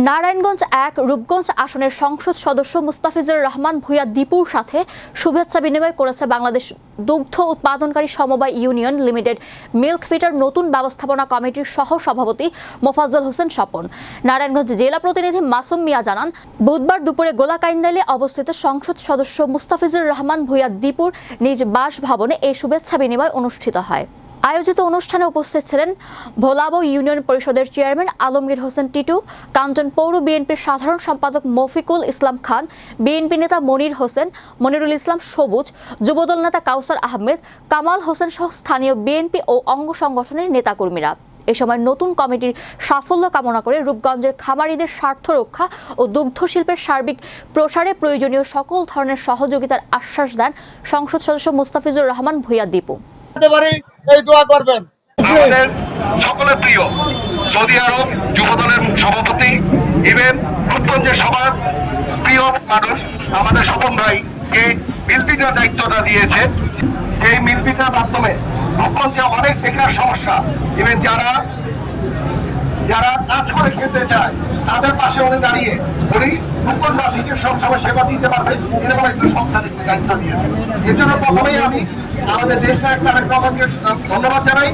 নারায়ণগঞ্জ ১ রূপগঞ্জ আসনের সংসদ সদস্য মুস্তাফিজুর রহমান ভূঁইয়া দীপুর সাথে শুভেচ্ছা বিনিময় করেছে বাংলাদেশ দুগ্ধ উৎপাদনকারী সমবায় ইউনিয়ন লিমিটেড মিল্ক ফিডার নতুন ব্যবস্থাপনা কমিটির সহ সভাপতি মোফাজ্জল হোসেন স্বপন। নারায়ণগঞ্জ জেলা প্রতিনিধি মাসুম মিয়া জানান, বুধবার দুপুরে গোলাকাইন্দালে অবস্থিত সংসদ সদস্য মুস্তাফিজুর রহমান ভূঁইয়া দীপুর নিজ বাসভবনে এই শুভেচ্ছা বিনিময় অনুষ্ঠিত হয়। আয়োজিত অনুষ্ঠানে উপস্থিত ছিলেন ভোলাবো ইউনিয়ন পরিষদের চেয়ারম্যান আলমগীর হোসেন টিটু, কাঞ্চন পৌর বিএনপির সাধারণ সম্পাদক মফিকুল ইসলাম খান, বিএনপি নেতা মনির হোসেন, মনিরুল ইসলাম সবুজ, যুবদল নেতা কাউসার আহমেদ, কামাল হোসেন সহ স্থানীয় বিএনপি ও অঙ্গ সংগঠনের নেতাকর্মীরা। এ সময় নতুন কমিটির সাফল্য কামনা করে রূপগঞ্জের খামারিদের স্বার্থ রক্ষা ও দুগ্ধ শিল্পের সার্বিক প্রসারে প্রয়োজনীয় সকল ধরনের সহযোগিতার আশ্বাস দেন সংসদ সদস্য মুস্তাফিজুর রহমান ভূঁইয়া দীপু। এই দোয়া করবেন। আমাদের সকলের প্রিয় সৌদি আরব যুবদলের সভাপতি ইভেন রূপগঞ্জের সবার প্রিয় মানুষ আমাদের স্বপন ভাইকে মিলপিটার দায়িত্বটা দিয়েছে। এই মিলপিটার মাধ্যমে রূপগঞ্জে অনেক বেকার সমস্যা, ইভেন যারা কাজ করে খেতে চায় তাদের পাশে উনি দাঁড়িয়ে উনি রূপগঞ্জবাসীকে সবসময় সেবা দিতে পারবে এরকম একটা সংস্থা দেখতে দায়িত্ব দিয়েছে। এর জন্য প্রথমেই আমি আমাদের দেশটা একটা ধন্যবাদ জানাই।